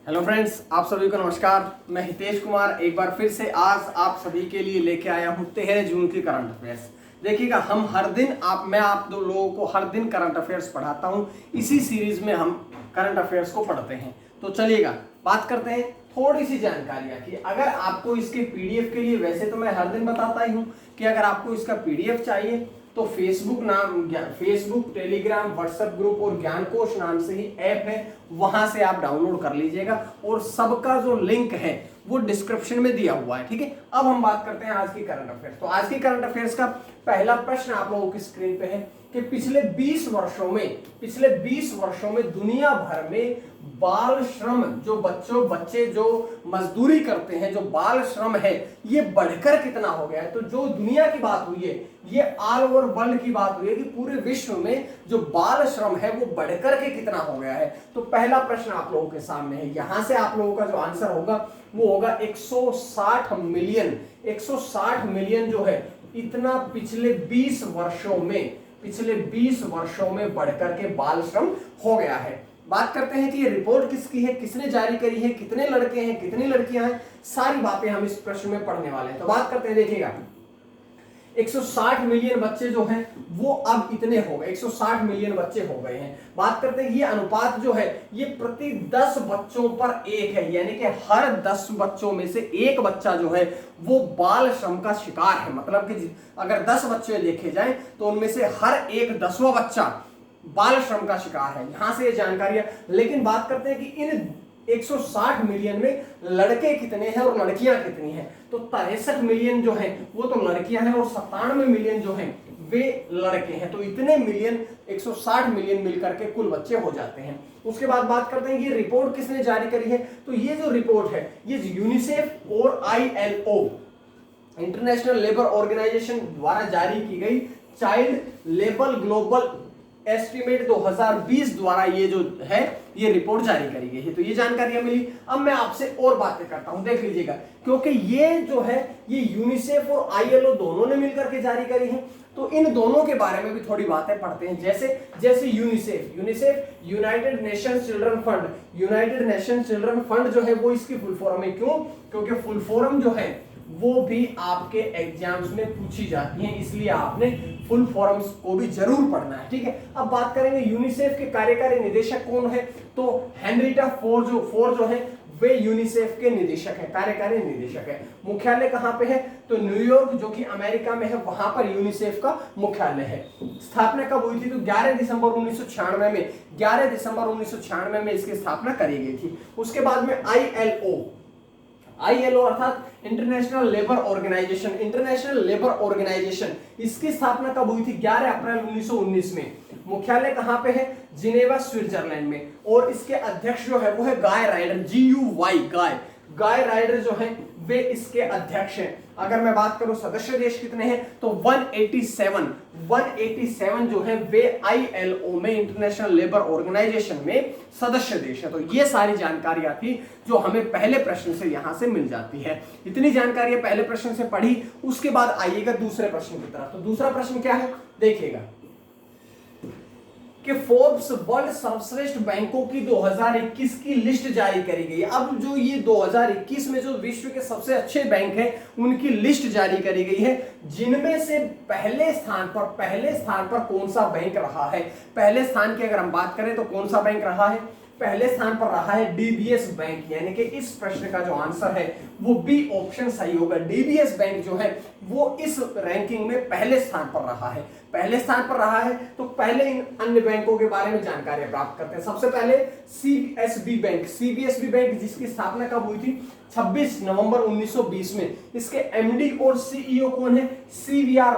Hello friends, आप सभी को नमस्कार। मैं हितेश कुमार एक बार फिर से आज आप सभी के लिए लेके आया हूँ 13 जून की करंट अफेयर्स। देखिएगा, हम हर दिन मैं आप दो लोगों को हर दिन करंट अफेयर्स पढ़ाता हूँ। इसी सीरीज में हम करंट अफेयर्स को पढ़ते हैं। तो चलिएगा बात करते हैं थोड़ी सी जानकारियाँ की। अगर आपको इसके पीडीएफ के लिए, वैसे तो मैं हर दिन बताता ही हूँ कि अगर आपको इसका पीडीएफ चाहिए तो फेसबुक, टेलीग्राम, व्हाट्सएप ग्रुप और ज्ञानकोश नाम से ही ऐप है, वहां से आप डाउनलोड कर लीजिएगा और सबका जो लिंक है वो डिस्क्रिप्शन में दिया हुआ है। ठीक है, अब हम बात करते हैं आज की करंट अफेयर्स। तो आज की करंट अफेयर्स का पहला प्रश्न आप लोगों की स्क्रीन पे है कि पिछले 20 वर्षों में दुनिया भर में बाल श्रम, जो बच्चे जो मजदूरी करते हैं, जो बाल श्रम है, ये बढ़कर कितना हो गया है। तो जो दुनिया की बात हुई है, ये ऑल ओवर वर्ल्ड की बात हुई है कि पूरे विश्व में जो बाल श्रम है वो बढ़कर के कितना हो गया है। तो पहला प्रश्न आप लोगों के सामने है, यहां से आप लोगों का जो आंसर होगा वो होगा 160 मिलियन। 160 मिलियन जो है, इतना पिछले 20 वर्षों में बढ़कर के बाल श्रम हो गया है। बात करते हैं कि ये रिपोर्ट किसकी है, किसने जारी करी है, कितने लड़के हैं, कितनी लड़कियां हैं, सारी बातें हम इस प्रश्न में पढ़ने वाले हैं। तो बात करते हैं, देखिएगा 160 मिलियन बच्चे जो हैं वो अब इतने हो गए, 160 मिलियन बच्चे हो गए हैं। बात करते हैं ये अनुपात जो है ये प्रति 10 बच्चों पर एक है, यानी कि हर 10 बच्चों में से एक बच्चा जो है वो बाल श्रम का शिकार है। मतलब कि अगर 10 बच्चे देखे जाएं तो उनमें से हर एक 10वां बच्चा बाल श्रम का शिकार है। यहां से ये जानकारियां। लेकिन बात करते हैं कि इन 160 मिलियन में लड़के कितने हैं और लड़कियां कितनी हैं। तो 63 मिलियन जो हैं वो तो लड़कियां हैं और 97 मिलियन जो हैं वे लड़के हैं। तो इतने मिलियन, 160 मिलियन मिलकर के कुल बच्चे हो जाते हैं। उसके बाद बात करते हैं कि ये रिपोर्ट किसने जारी करी है। तो ये जो रिपोर्ट है ये यूनिसेफ और ILO, इंटरनेशनल लेबर ऑर्गेनाइजेशन द्वारा जारी की गई चाइल्ड लेबर ग्लोबल एस्टिमेट 2020 द्वारा ये जो है ये रिपोर्ट जारी करी गई है। तो ये जानकारियां मिली। अब मैं आपसे और बातें करता हूं, देख लीजिएगा, क्योंकि ये जो है ये यूनिसेफ और ILO दोनों ने मिलकर के जारी करी है। तो इन दोनों के बारे में भी थोड़ी बातें पढ़ते हैं। जैसे UNICEF United nation children fund, United nation children fund जो है वो इसकी फुल फॉर्म है। क्यों? क्योंकि फुल फॉर्म जो है वो भी आपके एग्जाम्स में पूछी जाती है, इसलिए आपने फुल फॉर्म्स को भी जरूर पढ़ना है। ठीक है, अब बात करेंगे यूनिसेफ के कार्यकारी निदेशक कौन है। तो हेनरिटा फोर जो है वे यूनिसेफ के निदेशक है, कार्यकारी निदेशक है। मुख्यालय कहां पे है? तो न्यूयॉर्क, जो कि अमेरिका में है, वहां पर यूनिसेफ का मुख्यालय है। स्थापना कब हुई थी? तो 11 दिसंबर 1996 में इसकी स्थापना करी गई थी। उसके बाद में ILO अर्थात इंटरनेशनल लेबर ऑर्गेनाइजेशन, इसकी स्थापना कब हुई थी? 11 अप्रैल 1919 में। मुख्यालय कहां पे है? जिनेवा, स्विट्जरलैंड में। और इसके अध्यक्ष जो है वो है गाय राइडर, GUY, गाय राइडर जो है वे इसके अध्यक्ष हैं। अगर मैं बात करूं सदस्य देश कितने हैं तो 187 जो है वे ILO में, इंटरनेशनल लेबर ऑर्गेनाइजेशन में सदस्य देश है। तो ये सारी जानकारियां थी जो हमें पहले प्रश्न से यहां से मिल जाती है। इतनी जानकारियां पहले प्रश्न से पढ़ी। उसके बाद आइएगा दूसरे प्रश्न की तरफ। तो दूसरा प्रश्न क्या है, देखिएगा कि फोर्ब्स वर्ल्ड सर्वश्रेष्ठ बैंकों की 2021 की लिस्ट जारी करी गई। अब जो ये 2021 में जो विश्व के सबसे अच्छे बैंक हैं उनकी लिस्ट जारी करी गई है, जिनमें से पहले स्थान पर कौन सा बैंक रहा है। पहले स्थान की अगर हम बात करें तो कौन सा बैंक रहा है? पहले स्थान पर रहा है DBS बैंक, यानी कि इस प्रश्न का जो आंसर है वो B ऑप्शन सही होगा। DBS बैंक जो है वो इस रैंकिंग में पहले स्थान पर रहा है। तो पहले इन अन्य बैंकों के बारे में जानकारी प्राप्त करते हैं। सबसे पहले CBSB बैंक, जिसकी स्थापना कब हुई थी? 26 नवंबर 1920 में। इसके MD और CEO कौन है? CVR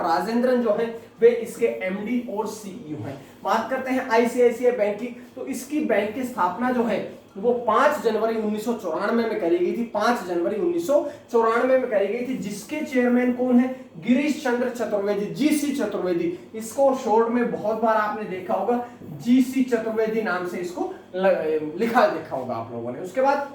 राजेंद्रन जो है वे इसके MD और CEO हैं। बात करते हैं ICICI बैंक की। तो इसकी बैंक की स्थापना जो है वो 5 जनवरी 1994 में करी गई थी। 5 जनवरी 1994 में करी गई थी, जिसके चेयरमैन कौन है? गिरीश चंद्र चतुर्वेदी, GC चतुर्वेदी। इसको शॉर्ट में बहुत बार आपने देखा होगा, GC चतुर्वेदी नाम से इसको लिखा देखा होगा आप लोगों ने। उसके बाद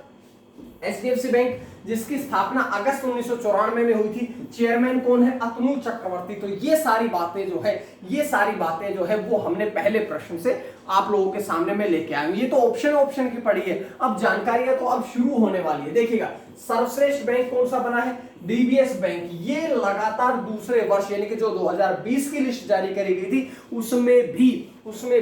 एचडीएफसी बैंक जिसकी स्थापना अगस्त 1994 में हुई थी, चेयरमैन कौन है? अतनु चक्रवर्ती। तो ये सारी बातें जो है वो हमने पहले प्रश्न से आप लोगों के सामने में लेके आया हूं। ये तो ऑप्शन की पड़ी है। अब जानकारियां तो अब शुरू होने वाली है। देखिएगा, सर्वश्रेष्ठ बैंक कौन सा बना है? DBS bank. ये लगातार दूसरे वर्ष यानी कि जो 2020 की लिस्ट जारी करी गई थी उसमें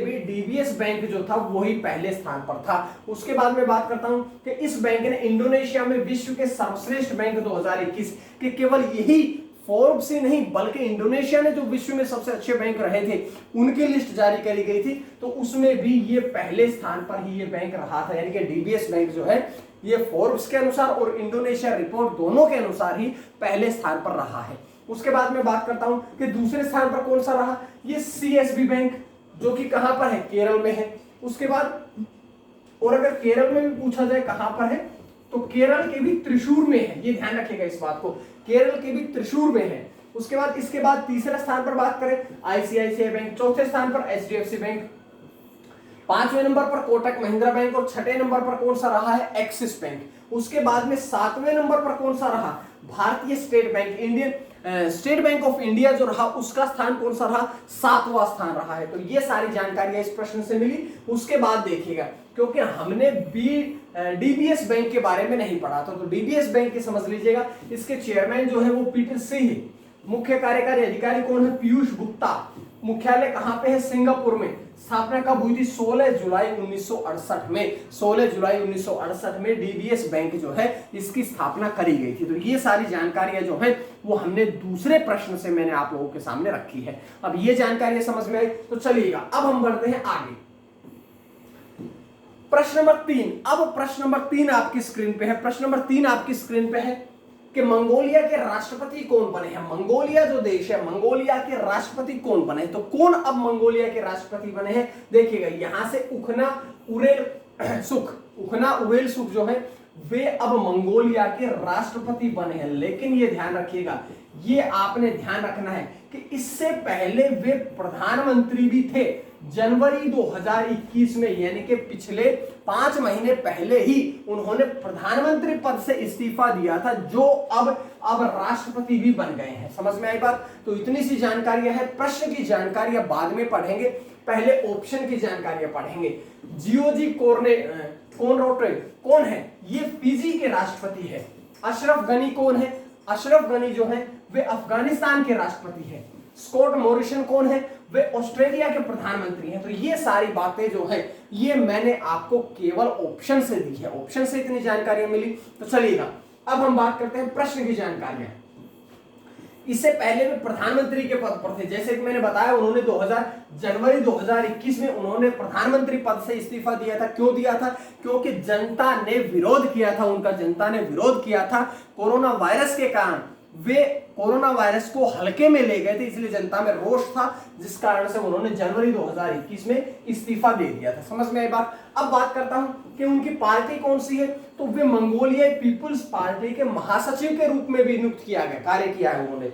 भी डीबीएस बैंक जो था वही पहले स्थान पर था। उसके बाद में बात करता हूं कि इस बैंक ने इंडोनेशिया में विश्व के सर्वश्रेष्ठ बैंक 2021 के केवल यही फोर्ब्स ही नहीं बल्कि इंडोनेशिया ने जो विश्व में सबसे अच्छे बैंक रहे थे उनकी लिस्ट जारी करी गई थी, तो उसमें भी ये पहले स्थान पर ही ये बैंक रहा था। यानी कि डीबीएस बैंक जो है ये फोर्ब्स के अनुसार और इंडोनेशिया रिपोर्ट दोनों के अनुसार ही पहले स्थान पर रहा है। उसके बाद में बात करता हूं कि दूसरे स्थान पर कौन सा रहा? ये सीएसबी बैंक, जो कि कहां पर है? केरल में है। उसके बाद और अगर केरल में भी पूछा जाए कहां पर है, तो केरल के भी त्रिशूर में है। ये ध्यान रखिएगा इस बात को, केरल के भी त्रिशूर में है। उसके बाद इसके बाद तीसरे स्थान पर बात करें आईसीआईसीआई बैंक, चौथे स्थान पर एचडीएफसी बैंक, पांचवें नंबर पर कोटक महिंद्रा बैंक और छठे नंबर पर कौन सा रहा है? Axis bank. उसके बाद में सातवें नंबर पर कौन सा रहा? भारतीय state bank, Indian state bank of India जो रहा उसका स्थान कौन सा रहा? सातवां स्थान रहा है। तो ये सारी जानकारियां इस प्रश्न से मिली। उसके बाद देखिएगा, क्योंकि हमने डीबीएस बैंक के बारे में नहीं पढ़ा था, तो डीबीएस बैंक की समझ लीजिएगा, इसके चेयरमैन जो है वो पीटर सिंह, मुख्य कार्यकारी अधिकारी कौन है? पीयूष गुप्ता। मुख्यालय कहां पे है? सिंगापुर में। स्थापना कब हुई थी? 16 जुलाई 1968 में। 16 जुलाई 1968 में डीबीएस बैंक जो है इसकी स्थापना करी गई थी। तो ये सारी जानकारियां जो है वो हमने दूसरे प्रश्न से मैंने आप लोगों के सामने रखी है। अब ये जानकारियां समझ में आई, तो चलिएगा अब हम बढ़ते हैं आगे। प्रश्न नंबर 3। अब प्रश्न नंबर 3 आपकी स्क्रीन पे है। प्रश्न नंबर 3 आपकी स्क्रीन पे है कि मंगोलिया के राष्ट्रपति कौन बने हैं? मंगोलिया जो देश है, मंगोलिया के राष्ट्रपति कौन बने हैं? तो कौन अब मंगोलिया के राष्ट्रपति बने हैं? देखिएगा, यहां से उखना उरेल सुख जो है वे अब मंगोलिया के राष्ट्रपति बने हैं। लेकिन ये ध्यान रखिएगा, ये आपने ध्यान रखना है कि इससे पहले वे प्रधानमंत्री भी थे। जनवरी 2021 में यानी कि पिछले 5 महीने पहले ही उन्होंने प्रधानमंत्री पद से इस्तीफा दिया था, जो अब राष्ट्रपति भी बन गए हैं। समझ में आई बात? तो इतनी सी जानकारियां है। प्रश्न की जानकारियां बाद में पढ़ेंगे, पहले ऑप्शन की जानकारियां पढ़ेंगे। जियोजी कोनरोटे कौन है? ये फिजी के राष्ट्रपति है। अशरफ गनी कौन है? अशरफ गनी जो है वे अफगानिस्तान के राष्ट्रपति हैं। स्कॉट मॉरिसन कौन है? वे ऑस्ट्रेलिया के प्रधानमंत्री हैं। तो ये सारी बातें जो है ये मैंने आपको केवल ऑप्शन से दी है, ऑप्शन से इतनी जानकारियां मिली। तो चलिएगा अब हम बात करते हैं प्रश्न की जानकारियां। इससे पहले वे प्रधानमंत्री के पद पर थे, जैसे कि मैंने बताया उन्होंने जनवरी 2021 में उन्होंने प्रधानमंत्री पद से इस्तीफा दिया था। क्यों दिया था? क्योंकि जनता ने विरोध किया था, जनता ने विरोध किया था कोरोना वायरस के कारण। वे कोरोना वायरस को हल्के में ले गए थे, इसलिए जनता में रोष था, जिस कारण से उन्होंने जनवरी 2021 में इस्तीफा दे दिया था। समझ में आई बात? अब बात करता हूं कि उनकी पार्टी कौन सी है। तो वे मंगोलियाई पीपुल्स पार्टी के महासचिव के रूप में भी नियुक्त किया गया, कार्य किया है उन्होंने।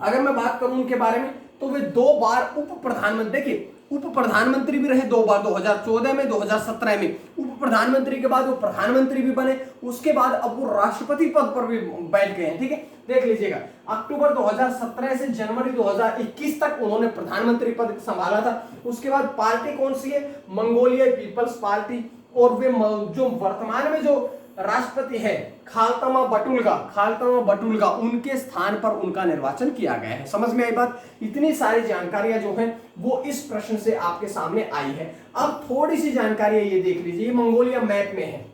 अगर मैं बात करूं उनके बारे में, तो वे 2 बार उप प्रधानमंत्री, देखिए उप प्रधानमंत्री भी रहे 2 बार, 2014 में, 2017 में। उप प्रधानमंत्री के बाद वो प्रधानमंत्री भी बने, उसके बाद अब वो राष्ट्रपति पद पर भी बैठ गए हैं। ठीक है, देख लीजिएगा, अक्टूबर 2017 से जनवरी 2021 तक उन्होंने प्रधानमंत्री पद संभाला था। उसके बाद पार्टी कौन सी है? मंगोलियाई पीपल्स पार्टी। और वे जो वर्तमान में जो राष्ट्रपति है खाल्तमा बटुल्गा, उनके स्थान पर उनका निर्वाचन किया गया है। समझ में आई बात? इतनी सारी जानकारियां जो हैं वो इस प्रश्न से आपके सामने आई है। अब थोड़ी सी जानकारियां ये देख लीजिए, ये मंगोलिया मैप में है।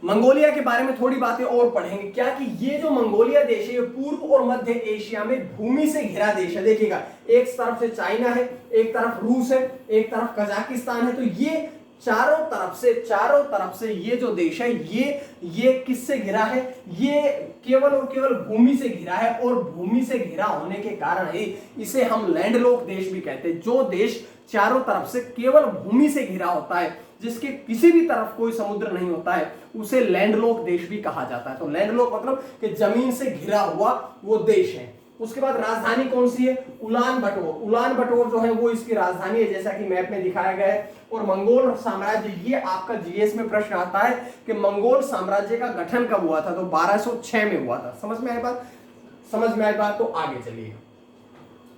मंगोलिया के बारे में थोड़ी बातें और पढ़ेंगे। क्या कि ये जो मंगोलिया देश है ये पूर्व और मध्य एशिया में भूमि से घिरा देश है। देखिएगा, एक तरफ से चाइना है, एक तरफ रूस है, एक तरफ कजाकिस्तान है। तो ये चारों तरफ से ये जो देश है ये किससे घिरा है? ये केवल और केवल भूमि से घिरा है। और भूमि से घिरा होने के कारण ही इसे हम लैंडलॉक देश भी कहते हैं। जो देश चारों तरफ से केवल भूमि से घिरा होता है, जिसके किसी भी तरफ कोई समुद्र नहीं होता है, उसे लैंडलॉक देश भी कहा जाता है। तो लैंडलॉक मतलब कि जमीन से घिरा हुआ वो देश है। उसके बाद राजधानी कौन सी है, उलान बटोर। उलान बटोर जो है वो इसकी राजधानी है, जैसा कि मैप में दिखाया गया है। और मंगोल साम्राज्य, ये आपका जीएस में प्रश्न आता है कि मंगोल साम्राज्य का गठन कब हुआ था, तो 1206 में हुआ था। समझ में आई बात, समझ में आई बात, तो आगे चलिए।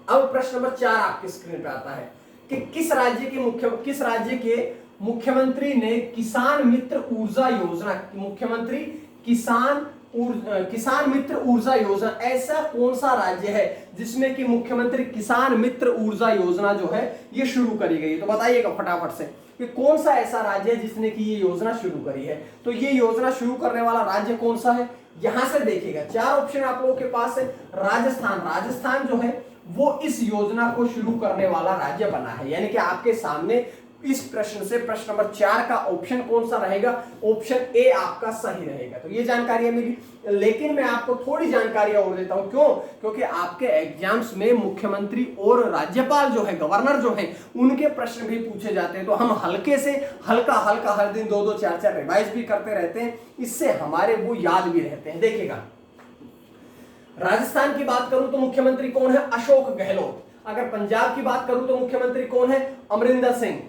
अब प्रश्न नंबर 4 आपकी स्क्रीन पे आता है कि किस राज्य के मुख्यमंत्री ने किसान मित्र ऊर्जा योजना, मुख्यमंत्री किसान मित्र ऊर्जा योजना, ऐसा कौन सा राज्य है जिसमें कि मुख्यमंत्री किसान मित्र ऊर्जा योजना जो है ये शुरू करी गई है? तो बताइएगा फटाफट से कि कौन सा ऐसा राज्य है जिसने कि ये योजना शुरू करी है। तो ये योजना शुरू करने वाला राज्य कौन सा है, यहां से देखिएगा 4 ऑप्शन आप लोगों के पास है। राजस्थान, राजस्थान जो है वो इस योजना को शुरू करने वाला राज्य बना है। यानी कि आपके सामने इस प्रश्न से प्रश्न नंबर 4 का ऑप्शन कौन सा रहेगा, ऑप्शन ए आपका सही रहेगा। तो ये जानकारी है मेरी, लेकिन मैं आपको थोड़ी जानकारी और देता हूं। क्यों? क्योंकि आपके एग्जाम्स में मुख्यमंत्री और राज्यपाल जो है, गवर्नर जो है, उनके प्रश्न भी पूछे जाते हैं। तो हम हल्के से हल्का हल्का हर दिन 2-2 4-4 रिवाइज भी करते रहते हैं, इससे हमारे वो याद भी रहते हैं। देखिएगा, राजस्थान की बात करूं तो मुख्यमंत्री कौन है, अशोक गहलोत। अगर पंजाब की बात करूं तो मुख्यमंत्री कौन है, अमरिंदर सिंह।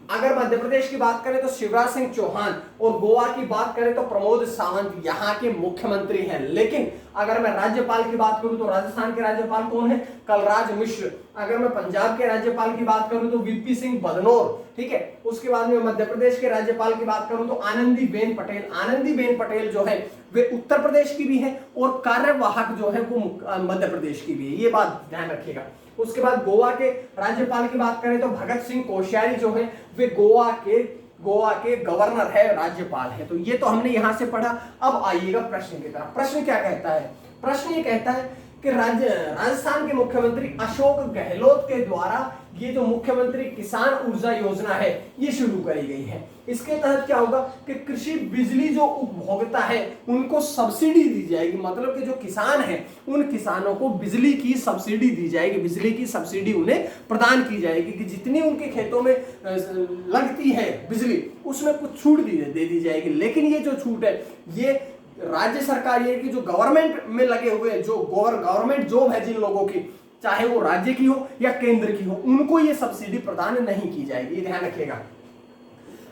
अगर मध्य प्रदेश की बात करें तो शिवराज सिंह चौहान, और गोवा की बात करें तो प्रमोद सावंत यहाँ के मुख्यमंत्री हैं। लेकिन अगर मैं राज्यपाल की बात करूं तो राजस्थान के राज्यपाल कौन है, कलराज मिश्र। अगर मैं पंजाब के राज्यपाल की बात करूं तो वीपी सिंह बदनौर, ठीक है। उसके बाद में मध्य प्रदेश के राज्यपाल की बात करूं तो आनंदीबेन पटेल। आनंदीबेन पटेल जो है वे उत्तर प्रदेश की भी है और कार्यवाहक जो है वो मध्य प्रदेश की भी है, ये बात ध्यान रखिएगा। उसके बाद गोवा के राज्यपाल की बात करें तो भगत सिंह कोश्यारी जो है वे गोवा के गवर्नर है, राज्यपाल है। तो ये तो हमने यहां से पढ़ा। अब आइएगा प्रश्न की तरफ। प्रश्न क्या कहता है, प्रश्न ये कहता है कि राजस्थान के मुख्यमंत्री अशोक गहलोत के द्वारा ये जो मुख्यमंत्री किसान ऊर्जा योजना है ये शुरू करी गई है। इसके तहत क्या होगा कि कृषि बिजली जो उपभोक्ता है उनको सब्सिडी दी जाएगी। मतलब कि जो किसान है उन किसानों को बिजली की सब्सिडी दी जाएगी, बिजली की सब्सिडी उन्हें प्रदान की जाएगी कि जितनी उनके खेतों में लगती है बिजली उसमें कुछ छूट दे दी जाएगी। लेकिन ये जो छूट है ये राज्य सरकार, ये कि जो गवर्नमेंट में लगे हुए जो गवर्नमेंट जॉब है जिन लोगों की, चाहे वो राज्य की हो या केंद्र की हो, उनको ये सब्सिडी प्रदान नहीं की जाएगी, ये ध्यान रखिएगा।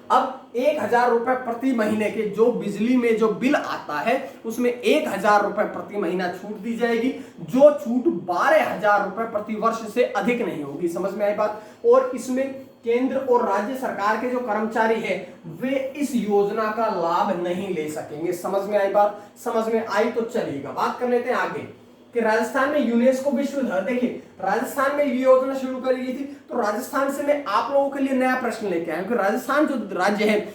अब 1000 रुपए प्रति महीने के जो बिजली में जो बिल आता है उसमें 1000 रुपए प्रति महीना छूट दी जाएगी, जो छूट 12000 रुपए प्रति वर्ष से अधिक नहीं होगी। समझ में आई बात। और इसमें केंद्र और राज्य सरकार के जो कर्मचारी हैं वे इस योजना का लाभ नहीं ले सकेंगे। समझ में आई बात, समझ में आई तो चलिएगा बात कर लेते हैं आगे कि राजस्थान में यूनेस्को विश्व धरोहर। देखिए राजस्थान में ये योजना शुरू करी गई थी, तो राजस्थान से मैं आप लोगों के लिए नया प्रश्न लेके आया हूं कि राजस्थान जो राज्य है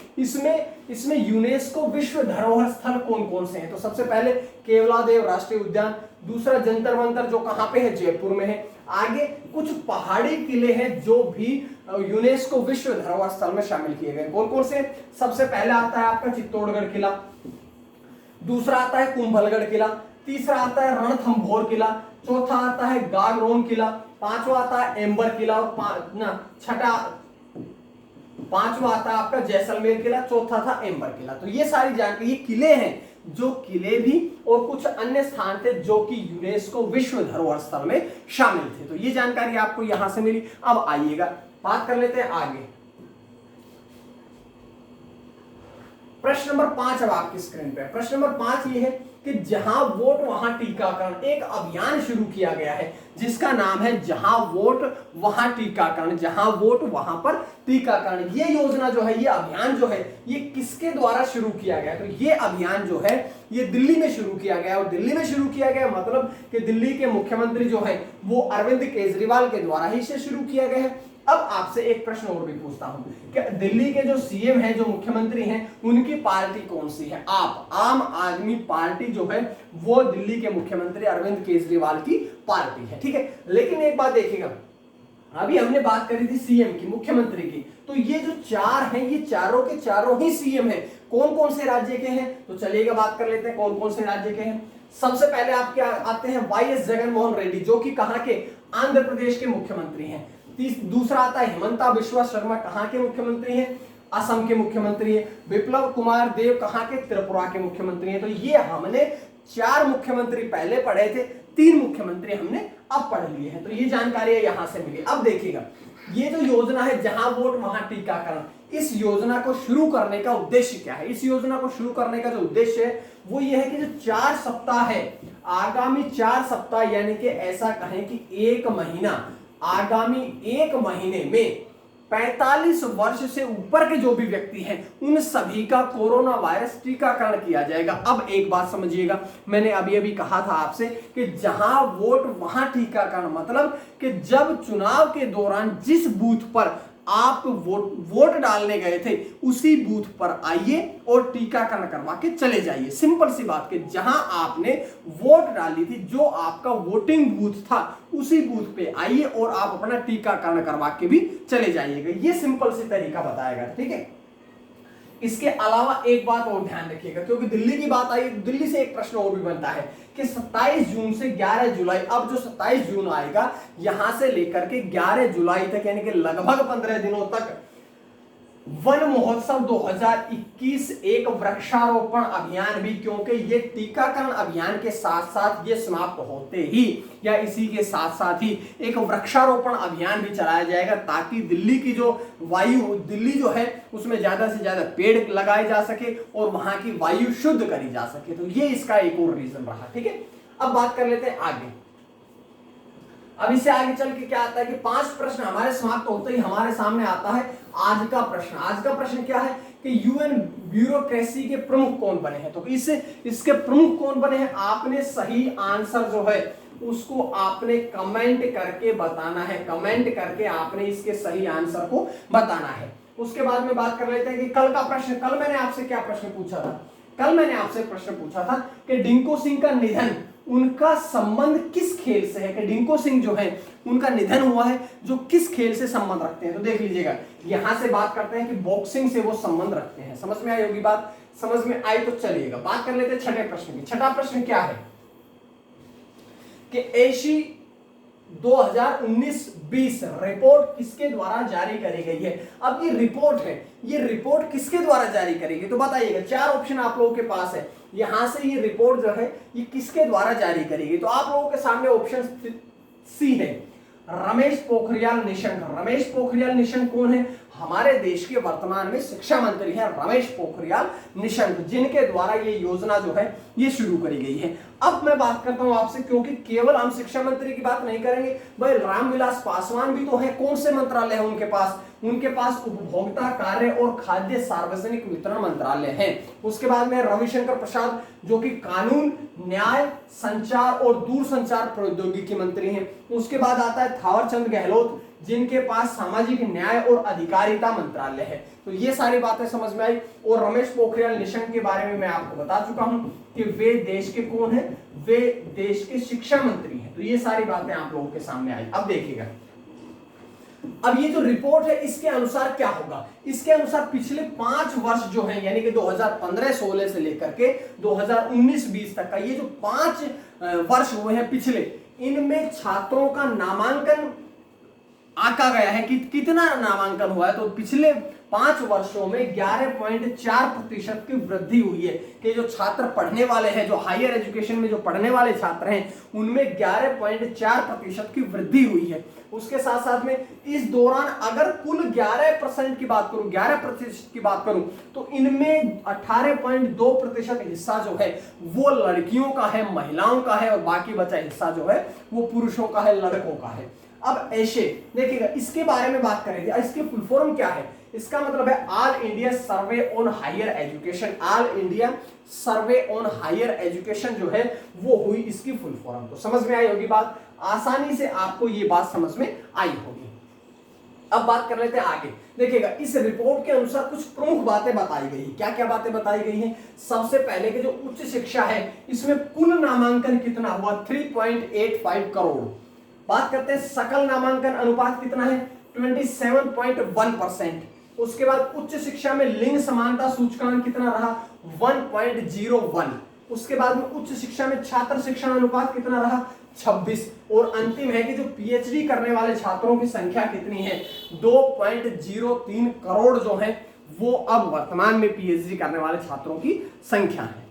इसमें यूनेस्को विश्व धरोहर स्थल कौन कौन से हैं। तो सबसे पहले केवलादेव राष्ट्रीय उद्यान, दूसरा जंतर मंतर जो कहां पे है, जयपुर में है। आगे कुछ पहाड़ी किले हैं जो भी यूनेस्को विश्व धरोहर स्थल में शामिल किए गए। कौन कौन से? सबसे पहले आता है आपका चित्तौड़गढ़ किला, दूसरा आता है कुंभलगढ़ किला, तीसरा आता है रणथंभौर किला, चौथा आता है गागरोन किला, पांचवा आता है एम्बर किला, और पांचवा आता है आपका जैसलमेर किला, चौथा था एम्बर किला। तो ये सारी जानकारी, ये किले हैं जो किले भी और कुछ अन्य स्थान थे जो कि यूनेस्को विश्व धरोहर स्थल में शामिल थे। तो ये जानकारी आपको यहां से मिली। अब आइएगा बात कर लेते हैं आगे। प्रश्न नंबर 5 अब आपकी स्क्रीन पे। प्रश्न नंबर 5 ये है कि जहां वोट वहां टीकाकरण, एक अभियान शुरू किया गया है जिसका नाम है जहां वोट वहां टीकाकरण, जहां वोट वहां पर टीकाकरण। ये योजना जो है, ये अभियान जो है, ये किसके द्वारा शुरू किया गया? तो ये अभियान जो है ये दिल्ली में शुरू किया गया। और दिल्ली में शुरू किया गया मतलब कि दिल्ली के मुख्यमंत्री जो है वो अरविंद केजरीवाल के द्वारा ही इसे शुरू किया गया है। अब आपसे एक प्रश्न और भी पूछता हूं कि दिल्ली के जो सीएम हैं, जो मुख्यमंत्री हैं, उनकी पार्टी कौन सी है? आप आम आदमी पार्टी जो है वो दिल्ली के मुख्यमंत्री अरविंद केजरीवाल की पार्टी है, ठीक है। लेकिन एक बात देखिएगा, अभी हमने बात करी थी सीएम की, मुख्यमंत्री की, तो ये जो 4 हैं ये चारों के चारों ही सीएम हैं। कौन कौन से राज्य के हैं? तो चलिएगा बात कर लेते हैं कौन कौन से राज्य के हैं। सबसे पहले आपके आते हैं वाईएस जगनमोहन रेड्डी, जो कि कहां के? आंध्र प्रदेश के मुख्यमंत्री हैं। दूसरा आता है हिमंता बिश्वा शर्मा, कहां के मुख्यमंत्री हैं? असम के मुख्यमंत्री हैं। विप्लव कुमार देव कहां के? त्रिपुरा के मुख्यमंत्री हैं। तो ये हमने 4 मुख्यमंत्री पहले पढ़े थे, 3 मुख्यमंत्री हमने अब पढ़ लिए हैं। तो ये जानकारी यहां से मिली। अब देखिएगा, ये जो योजना है जहां वोट वहां टीकाकरण, इस योजना को शुरू करने का उद्देश्य क्या है? इस योजना को शुरू करने का जो उद्देश्य है वो ये है कि जो 4 सप्ताह है, आगामी 4 सप्ताह, यानी कि ऐसा कहें कि 1 महीना, आगामी 1 महीने में 45 वर्ष से ऊपर के जो भी व्यक्ति हैं उन सभी का कोरोना वायरस टीकाकरण किया जाएगा। अब एक बात समझिएगा, मैंने अभी अभी कहा था आपसे कि जहां वोट वहां टीकाकरण, मतलब कि जब चुनाव के दौरान जिस बूथ पर आप वोट डालने गए थे उसी बूथ पर आइए और टीकाकरण करवा के चले जाइए। सिंपल सी बात कि जहां आपने वोट डाली थी, जो आपका वोटिंग बूथ था, उसी बूथ पे आइए और आप अपना टीकाकरण करवा के भी चले जाइएगा। ये सिंपल सी तरीका बताएगा, ठीक है। इसके अलावा एक बात और ध्यान रखिएगा, क्योंकि दिल्ली की बात आई, दिल्ली से एक प्रश्न और भी बनता है कि 27 जून से 11 जुलाई, अब जो 27 जून आएगा यहां से लेकर के 11 जुलाई तक, यानी कि लगभग 15 दिनों तक वन महोत्सव 2021 एक वृक्षारोपण अभियान भी, क्योंकि ये टीकाकरण अभियान के साथ साथ ये समाप्त होते ही या इसी के साथ साथ ही एक वृक्षारोपण अभियान भी चलाया जाएगा, ताकि दिल्ली की जो वायु, दिल्ली जो है उसमें ज्यादा से ज्यादा पेड़ लगाए जा सके और वहां की वायु शुद्ध करी जा सके। तो ये इसका एक और रीजन रहा, ठीक है। अब बात कर लेते हैं आगे। अब इससे आगे चल के क्या आता है कि 5 प्रश्न हमारे समाप्त होते ही हमारे सामने आता है आज का प्रश्न। आज का प्रश्न क्या है कि यूएन ब्यूरोक्रेसी के प्रमुख कौन बने हैं। तो इसके प्रमुख कौन बने हैं, आपने सही आंसर जो है उसको आपने कमेंट करके बताना है। कमेंट करके आपने इसके सही आंसर को बताना है। उसके बाद में बात कर लेते हैं कि कल का प्रश्न। कल मैंने आपसे क्या प्रश्न पूछा था? कल मैंने आपसे प्रश्न पूछा था कि डिंको सिंह का निधन, उनका संबंध किस खेल से है, कि डिंको सिंह जो है उनका निधन हुआ है जो किस खेल से संबंध रखते हैं। तो देख लीजिएगा, यहां से बात करते हैं कि बॉक्सिंग से वो संबंध रखते हैं। समझ में आई होगी बात? समझ में आई तो चलिएगा, बात कर लेते हैं छठे प्रश्न की। छठा प्रश्न क्या है कि एशी 2019-20 रिपोर्ट किसके द्वारा जारी करी गई है। अब ये रिपोर्ट है, ये रिपोर्ट किसके द्वारा जारी करी गई, तो बताइएगा। 4 ऑप्शन आप लोगों के पास है, यहां से ये रिपोर्ट जो है ये किसके द्वारा जारी करी गई। तो आप लोगों के सामने ऑप्शन सी है, रमेश पोखरियाल निशंक। रमेश पोखरियाल निशंक कौन है? हमारे देश के वर्तमान में शिक्षा मंत्री हैं रमेश पोखरियाल निशंक, जिनके द्वारा ये योजना जो है ये शुरू करी गई है। अब मैं बात करता हूं आपसे, क्योंकि केवल हम शिक्षा मंत्री की बात नहीं करेंगे, भाई रामविलास पासवान भी तो है। कौन से मंत्रालय है उनके पास? उनके पास उपभोक्ता कार्य और खाद्य सार्वजनिक वितरण मंत्रालय है। उसके बाद में रविशंकर प्रसाद जो कि कानून, न्याय, संचार और दूरसंचार प्रौद्योगिकी मंत्री हैं। उसके बाद आता है थावरचंद गहलोत, जिनके पास सामाजिक न्याय और अधिकारिता मंत्रालय है। तो ये सारी बातें समझ में आई। और रमेश पोखरियाल निशंक के बारे में मैं आपको बता चुका हूं कि वे देश के कौन है, वे देश के शिक्षा मंत्री हैं। तो ये सारी बातें आप लोगों के सामने आई। अब देखिएगा, अब ये जो रिपोर्ट है इसके अनुसार क्या होगा। इसके अनुसार पिछले 5 वर्ष जो है, यानी कि 2015-16 से लेकर के 2019-20 तक का ये जो 5 वर्ष हुए हैं पिछले, इनमें छात्रों का नामांकन आंका गया है कि कितना नामांकन हुआ है। तो पिछले 5 वर्षों में 11.4% की वृद्धि हुई है कि जो छात्र पढ़ने वाले हैं, जो हायर एजुकेशन में जो पढ़ने वाले छात्र हैं, उनमें 11.4% की वृद्धि हुई है। उसके साथ साथ में इस दौरान अगर कुल 11% की बात करूं, 11% की बात करूं, तो इनमें 18.2% हिस्सा जो है वो लड़कियों का है, महिलाओं का है, और बाकी बचा हिस्सा जो है वो पुरुषों का है, लड़कों का है। अब ऐसे देखिएगा, इसके बारे में बात करेंगे। इसके फुल फॉर्म क्या है? इसका मतलब है all India survey on higher education. All India survey on higher education जो है वो हुई इसकी फुल फॉर्म। तो समझ में आई होगी बात, आसानी से आपको ये बात समझ में आई होगी। अब बात कर लेते हैं आगे। देखिएगा, इस रिपोर्ट के अनुसार कुछ प्रमुख बातें बताई गई है। क्या क्या बातें बताई गई हैं? सबसे पहले कि जो उच्च शिक्षा है इसमें कुल नामांकन कितना हुआ, 3.85 करोड़। बात करते हैं सकल नामांकन अनुपात कितना है, 27.1%। उसके बाद उच्च शिक्षा में लिंग समानता सूचकांक कितना रहा, 1.01। उसके बाद में उच्च शिक्षा में छात्र शिक्षण अनुपात कितना रहा, 26। और अंतिम है कि जो पीएचडी करने वाले छात्रों की संख्या कितनी है, 2.03 करोड़ जो है वो अब वर्तमान में पीएचडी करने वाले छात्रों की संख्या है।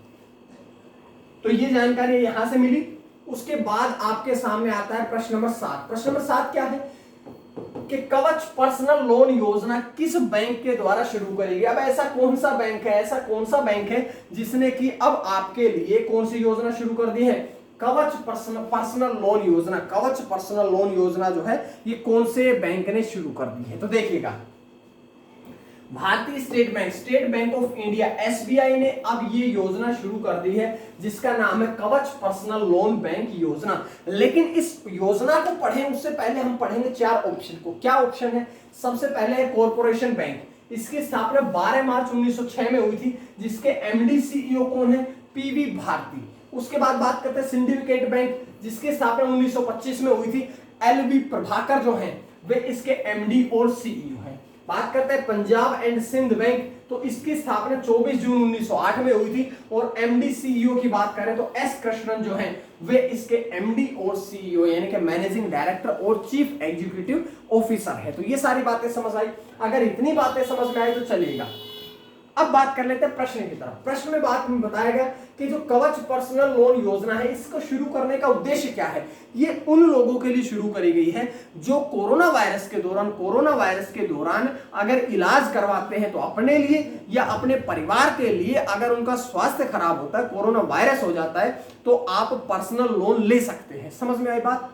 तो ये जानकारी यहां से मिली। उसके बाद आपके सामने आता है प्रश्न नंबर 7। प्रश्न नंबर 7 क्या है कि कवच पर्सनल लोन योजना किस बैंक के द्वारा शुरू करी गई। अब ऐसा कौन सा बैंक है जिसने कि अब आपके लिए कौन सी योजना शुरू कर दी है, कवच पर्सनल लोन योजना। कवच पर्सनल लोन योजना जो है ये कौन से बैंक ने शुरू कर दी है, तो देखिएगा भारतीय state bank of India SBI ने अब ये योजना शुरू कर दी है जिसका नाम है कवच पर्सनल लोन बैंक योजना। लेकिन इस योजना को पढ़ें उससे पहले हम पढ़ेंगे 4 ऑप्शन को। क्या ऑप्शन है, सबसे पहले है कॉर्पोरेशन बैंक। इसकी स्थापना 12 मार्च 1906 में हुई थी, जिसके एमडी सीईओ कौन है, पीवी भारती। उसके बाद बात करते हैं सिंडिकेट बैंक, जिसकी स्थापना 1925 में हुई थी, एलबी प्रभाकर जो है वे इसके एमडी और सीईओ हैं। बात करते हैं पंजाब एंड सिंध बैंक, तो इसकी स्थापना 24 जून 1908 में हुई थी और एमडी सीईओ की बात करें तो एस कृष्णन जो है वे इसके एमडी और सीईओ यानी कि मैनेजिंग डायरेक्टर और चीफ एग्जीक्यूटिव ऑफिसर है। तो ये सारी बातें समझ आई। अगर इतनी बातें समझ में आई तो चलिएगा, अब बात कर लेते हैं प्रश्न की तरफ। प्रश्न में बात में बताया गया कि जो कवच पर्सनल लोन योजना है इसको शुरू करने का उद्देश्य क्या है। ये उन लोगों के लिए शुरू करी गई है जो कोरोना वायरस के दौरान अगर इलाज करवाते हैं तो अपने लिए या अपने परिवार के लिए, अगर उनका स्वास्थ्य खराब होता है, कोरोना वायरस हो जाता है, तो आप पर्सनल लोन ले सकते हैं। समझ में आई बात।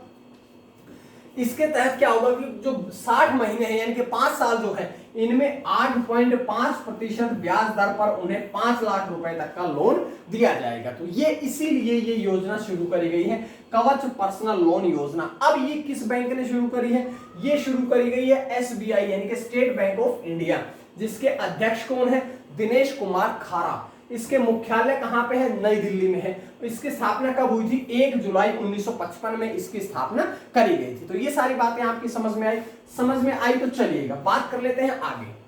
इसके तहत क्या होगा कि जो 60 महीने हैं यानी कि 5 साल जो है, इनमें 8.5% ब्याज दर पर उन्हें 5 लाख रुपए तक का लोन दिया जाएगा। तो ये इसीलिए ये योजना शुरू करी गई है, कवच पर्सनल लोन योजना। अब ये किस बैंक ने शुरू करी है, ये शुरू करी गई है एसबीआई यानी कि स्टेट बैंक ऑफ इंडिया, जिसके अध्यक्ष कौन है, दिनेश कुमार खारा। इसके मुख्यालय कहां पे है, नई दिल्ली में है। इसकी स्थापना कब हुई थी, 1 जुलाई 1955 में इसकी स्थापना करी गई थी। तो ये सारी बातें आपकी समझ में आई तो चलिएगा बात कर लेते हैं आगे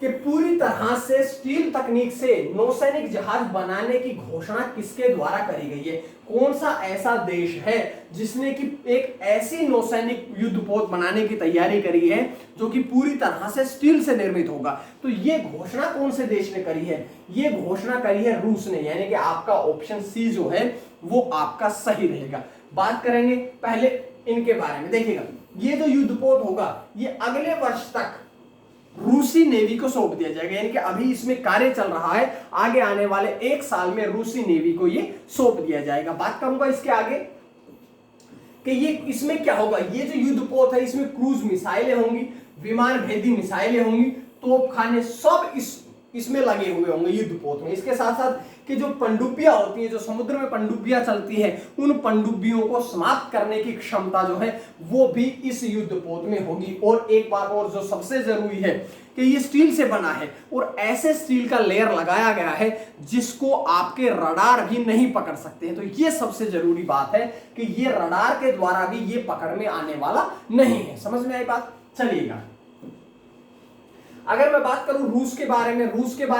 कि पूरी तरह से स्टील तकनीक से नौसैनिक जहाज बनाने की घोषणा किसके द्वारा करी गई है। कौन सा ऐसा देश है जिसने कि एक ऐसी नौसैनिक युद्धपोत बनाने की तैयारी करी है जो कि पूरी तरह से स्टील से निर्मित होगा। तो ये घोषणा कौन से देश ने करी है, ये घोषणा करी है रूस ने, यानी कि आपका ऑप्शन सी जो है वो आपका सही रहेगा। बात करेंगे पहले इनके बारे में। देखिएगा ये जो युद्धपोत होगा ये अगले वर्ष तक रूसी नेवी को सौंप दिया जाएगा, यानी कि अभी इसमें कार्य चल रहा है, आगे आने वाले 1 साल में रूसी नेवी को ये सौंप दिया जाएगा। बात करूंगा इसके आगे कि ये इसमें क्या होगा, ये जो युद्धपोत है इसमें क्रूज मिसाइलें होंगी, विमान भेदी मिसाइलें होंगी, तोपखाने सब इसमें लगे हुए होंगे युद्धपोत में। इसके साथ साथ कि जो पनडुब्बियां होती हैं, जो समुद्र में पनडुब्बियां चलती हैं, उन पनडुब्बियों को समाप्त करने की क्षमता जो है वो भी इस युद्धपोत में होगी। और एक बात और जो सबसे जरूरी है कि ये स्टील से बना है और ऐसे स्टील का लेयर लगाया गया है जिसको आपके रडार भी नहीं पकड़ सकते हैं। तो ये सबसे जरूरी बात है कि ये रडार के द्वारा भी ये पकड़ में आने वाला नहीं है। समझ में आई बात। चलिएगा अगर मैं बात करूं रूस के बारे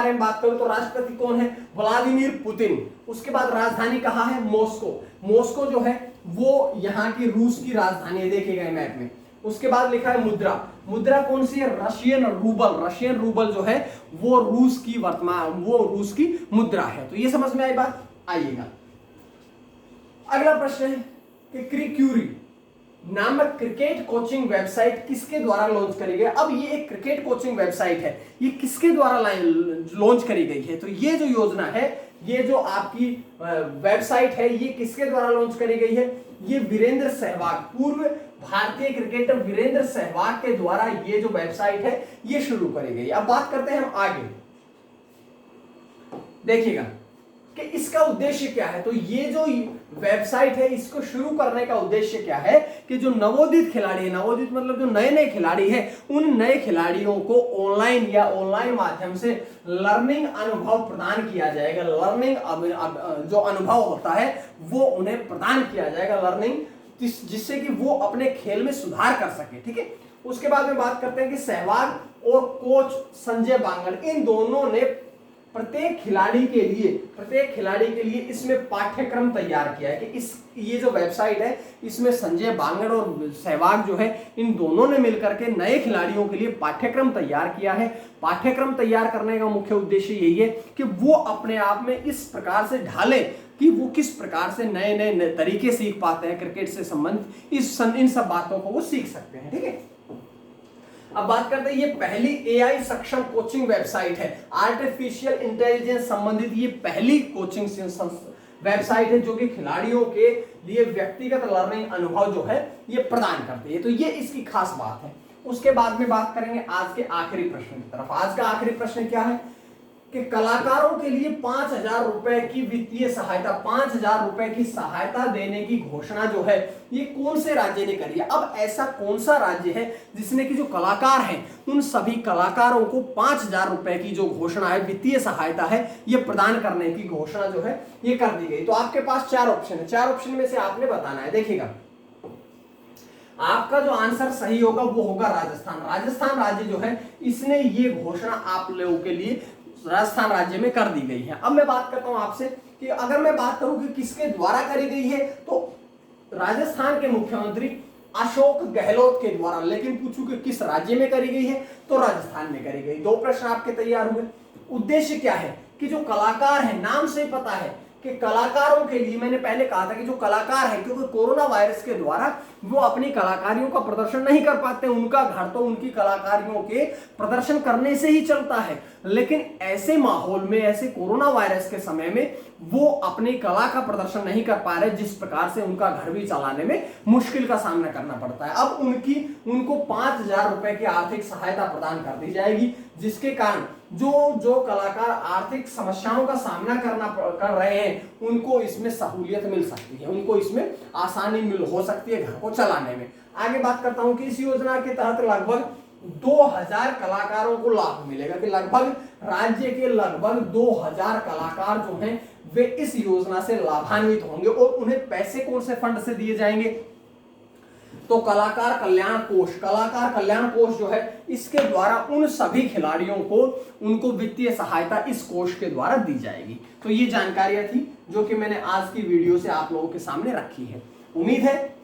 में बात करूं तो राष्ट्रपति कौन है, व्लादिमीर पुतिन। उसके बाद राजधानी कहां है, मॉस्को जो है वो यहाँ की रूस की राजधानी है, देखिएगा मैप में। उसके बाद लिखा है मुद्रा कौन सी है, रशियन रूबल जो है वो रूस की मुद्रा है। तो ये समझ में आई बात। आइएगा अगला प्रश्न है कि क्रिक्यूरी नामक क्रिकेट कोचिंग वेबसाइट किसके द्वारा लॉन्च करी गई। अब ये एक क्रिकेट कोचिंग वेबसाइट है, ये किसके द्वारा लॉन्च करी गई है, तो ये जो योजना है, ये जो आपकी वेबसाइट है, ये किसके द्वारा लॉन्च करी गई है, ये वीरेंद्र सहवाग, पूर्व भारतीय क्रिकेटर वीरेंद्र सहवाग के द्वारा ये जो वेबसाइट है ये शुरू करी गई। अब बात करते हैं हम आगे, देखिएगा कि इसका उद्देश्य क्या है। तो ये जो वेबसाइट है इसको शुरू करने का उद्देश्य क्या है कि जो नवोदित खिलाड़ी है, नवोदित मतलब जो नए खिलाड़ी हैं, उन नए खिलाड़ियों को ऑनलाइन माध्यम से लर्निंग अनुभव प्रदान किया जाएगा। लर्निंग जो अनुभव होता है वो उन्हें प्रदान किया जाएगा, लर्निंग, जिससे कि वो अपने खेल में सुधार कर सके। ठीक है। उसके बाद में बात करते हैं कि सहवाग और कोच संजय बांगड़, इन दोनों ने प्रत्येक खिलाड़ी के लिए इसमें पाठ्यक्रम तैयार किया है कि ये जो वेबसाइट है इसमें संजय बांगड़ और सहवाग जो है इन दोनों ने मिलकर के नए खिलाड़ियों के लिए पाठ्यक्रम तैयार किया है। पाठ्यक्रम तैयार करने का मुख्य उद्देश्य यही है कि वो अपने आप में इस प्रकार से ढाले कि वो किस प्रकार से नए नए तरीके सीख पाते हैं क्रिकेट से संबंधित इन सब बातों को वो सीख सकते हैं। ठीक है, अब बात करते हैं ये पहली एआई सक्षम कोचिंग वेबसाइट है, आर्टिफिशियल इंटेलिजेंस संबंधित ये पहली कोचिंग वेबसाइट है जो कि खिलाड़ियों के लिए व्यक्तिगत लर्निंग अनुभव जो है ये प्रदान करती है। तो ये इसकी खास बात है। उसके बाद में बात करेंगे आज के आखिरी प्रश्न की तरफ। आज का आखिरी प्रश्न क्या है कि कलाकारों के लिए 5,000 रुपए की वित्तीय सहायता, 5,000 रुपए की सहायता देने की घोषणा जो है ये कौन से राज्य ने करी है। अब ऐसा कौन सा राज्य है जिसने की जो कलाकार हैं उन सभी कलाकारों को 5,000 रुपए की जो घोषणा है, वित्तीय सहायता है, ये प्रदान करने की घोषणा जो है ये कर दी गई। तो आपके पास 4 ऑप्शन है, 4 ऑप्शन में से आपने बताना है। देखिएगा, आपका जो आंसर सही होगा वो होगा राजस्थान। राजस्थान राज्य जो है इसने ये घोषणा आप लोगों के लिए राजस्थान राज्य में कर दी गई है। अब मैं बात करता हूं आपसे कि अगर मैं बात करूं कि किसके द्वारा करी गई है तो राजस्थान के मुख्यमंत्री अशोक गहलोत के द्वारा। लेकिन पूछूं कि किस राज्य में करी गई है तो राजस्थान में करी गई। 2 प्रश्न आपके तैयार हुए। उद्देश्य क्या है कि जो कलाकार है, नाम से ही पता है कि कलाकारों के लिए, मैंने पहले कहा था कि जो कलाकार है क्योंकि कोरोना वायरस के द्वारा वो अपनी कलाकारियों का प्रदर्शन नहीं कर पाते, उनका घर तो उनकी कलाकारियों के प्रदर्शन करने से ही चलता है। लेकिन ऐसे माहौल में, ऐसे कोरोना वायरस के समय में वो अपनी कला का प्रदर्शन नहीं कर पा रहे, जिस प्रकार से उनका घर भी चलाने में मुश्किल का सामना करना पड़ता है। अब उनको 5,000 रुपए की आर्थिक सहायता प्रदान कर दी जाएगी, जिसके कारण जो कलाकार आर्थिक समस्याओं का सामना कर रहे हैं उनको इसमें सहूलियत मिल सकती है, उनको इसमें आसानी हो सकती है घर को चलाने में। आगे बात करता हूं कि इस योजना के तहत लगभग 2,000 कलाकारों को लाभ मिलेगा कि लगभग राज्य के लगभग 2,000 कलाकार जो हैं वे इस योजना से लाभान्वित होंगे। और उन्हें पैसे कौन से फंड से दिए जाएंगे तो कलाकार कल्याण कोष जो है इसके द्वारा उन सभी खिलाड़ियों को उनको वित्तीय सहायता इस कोष के द्वारा दी जाएगी। तो ये जानकारियां थी जो कि मैंने आज की वीडियो से आप लोगों के सामने रखी है। उम्मीद है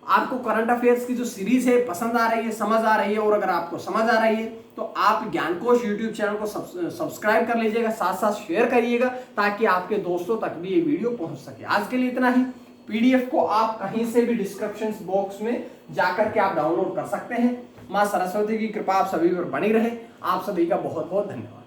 आपको करंट अफेयर्स की जो सीरीज है पसंद आ रही है, समझ आ रही है। और अगर आपको समझ आ रही है तो आप ज्ञानकोश यूट्यूब चैनल को सब्सक्राइब कर लीजिएगा, साथ साथ शेयर करिएगा ताकि आपके दोस्तों तक भी ये वीडियो पहुंच सके। आज के लिए इतना ही। पीडीएफ को आप कहीं से भी डिस्क्रिप्शन बॉक्स में जाकर के आप डाउनलोड कर सकते हैं। मां सरस्वती की कृपा आप सभी पर बनी रहे। आप सभी का बहुत बहुत धन्यवाद।